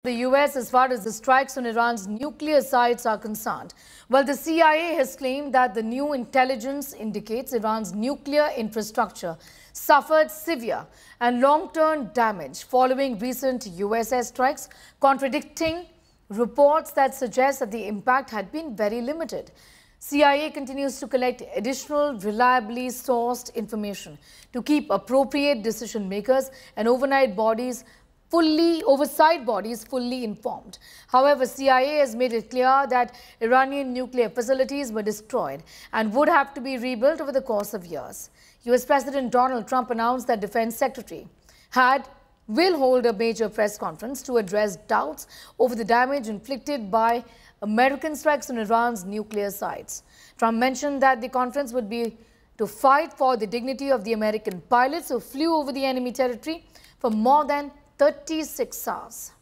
The US as far as the strikes on Iran's nuclear sites are concerned. Well, the CIA has claimed that the new intelligence indicates Iran's nuclear infrastructure suffered severe and long-term damage following recent US airstrikes, contradicting reports that suggest that the impact had been very limited. CIA continues to collect additional reliably sourced information to keep appropriate decision makers and oversight bodies fully informed. However, CIA has made it clear that Iranian nuclear facilities were destroyed and would have to be rebuilt over the course of years. US President Donald Trump announced that Defense Secretary will hold a major press conference to address doubts over the damage inflicted by American strikes on Iran's nuclear sites. Trump mentioned that the conference would be to fight for the dignity of the American pilots who flew over the enemy territory for more than 36 hours.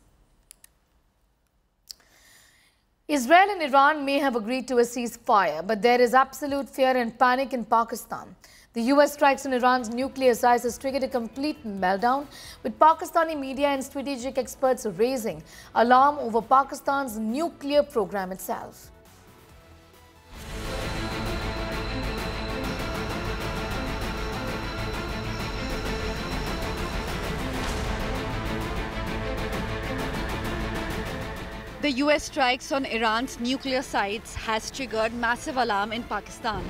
Israel and Iran may have agreed to a ceasefire, but there is absolute fear and panic in Pakistan. The US strikes on Iran's nuclear sites has triggered a complete meltdown, with Pakistani media and strategic experts raising alarm over Pakistan's nuclear program itself. The US strikes on Iran's nuclear sites has triggered massive alarm in Pakistan.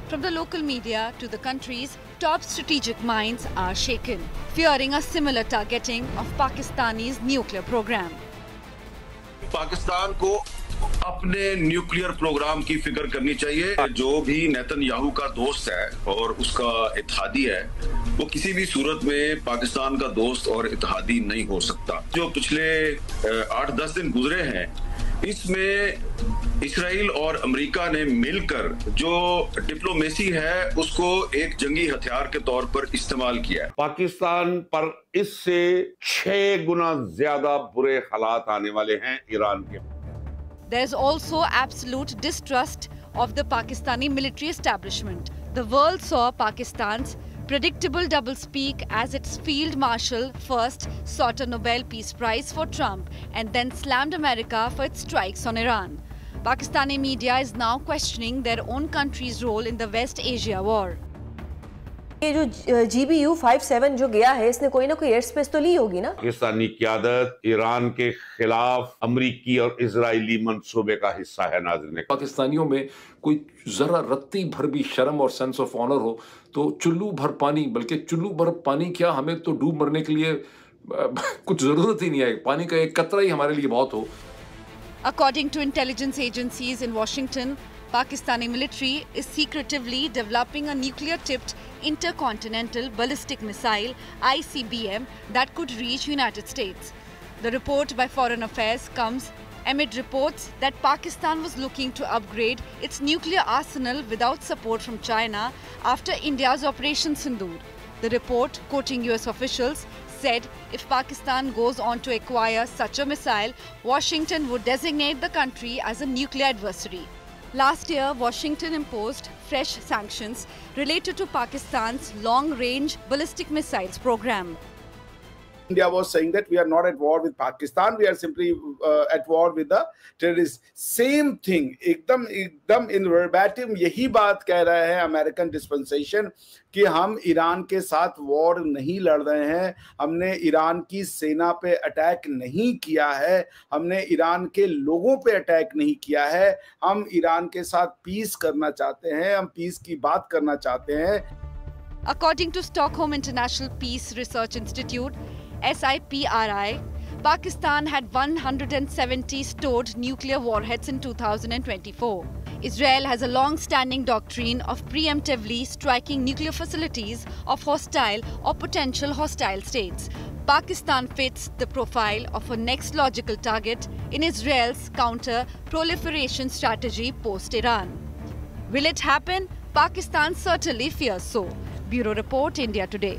From the local media to the country's top strategic minds are shaken, fearing a similar targeting of Pakistani's nuclear program. Pakistan को अपने nuclear programme की फिक्र करनी चाहिए। जो भी Netanyahu का दोस्त है और उसका इत्तेहादी है, वो किसी भी सूरत में पाकिस्तान का दोस्त और इत्तेहादी नहीं हो सकता। जो पिछले 8-10 दिन गुजरे हैं, इसमें इस्राइल और अमेरिका ने मिलकर जो डिप्लोमेसी है उसको एक जंगी हथियार के तौर पर इस्तेमाल किया है। पाकिस्तान पर इससे 6 गुना ज्यादा बुरे हालात आने वाले हैं ईरान के। There's also absolute distrust of the Pakistani military establishment. The world saw Pakistan's predictable doublespeak as its field marshal first sought a Nobel Peace Prize for Trump and then slammed America for its strikes on Iran. Pakistani media is now questioning their own country's role in the West Asia war. ये जो GBU-57 जो गया है, इसने कोई ना कोई air space तो ली होगी ना? पाकिस्तानी क़यादत ईरान के खिलाफ अमरीकी और इजरायली मंसूबे का हिस्सा है। नाज़रीन, पाकिस्तानियों में कोई जरा रत्ती भर भी शर्म और सेंस ऑफ ऑनर हो तो चुल्लू भर पानी, बल्कि चुल्लू भर पानी क्या, हमें तो डूब मरने के लिए कुछ जरूरत ही नहीं है। पानी का एक कतरा ही हमारे लिए बहुत हो। According to intelligence agencies in Washington, Pakistani military is secretively developing a nuclear-tipped intercontinental ballistic missile (ICBM) that could reach United States. The report by Foreign Affairs comes amid reports that Pakistan was looking to upgrade its nuclear arsenal without support from China after India's Operation Sindoor. The report, quoting US officials, said if Pakistan goes on to acquire such a missile, Washington would designate the country as a nuclear adversary. Last year, Washington imposed fresh sanctions related to Pakistan's long-range ballistic missiles program. India was saying that we are not at war with Pakistan, we are simply at war with the terrorists. Same thing, एकदम in verbatim यही बात कह रहा है American dispensation कि हम Iran के साथ वॉर नहीं लड़ रहे हैं, हमने ईरान की सेना पे अटैक नहीं किया है, हमने ईरान के लोगों पे अटैक नहीं किया है, हम ईरान के साथ पीस करना चाहते हैं, हम पीस की बात करना चाहते हैं। According to Stockholm International Peace Research Institute, SIPRI, Pakistan had 170 stored nuclear warheads in 2024. Israel has a long-standing doctrine of preemptively striking nuclear facilities of hostile or potential hostile states. Pakistan fits the profile of a next logical target in Israel's counter-proliferation strategy post-Iran. Will it happen? Pakistan certainly fears so. Bureau Report, India Today.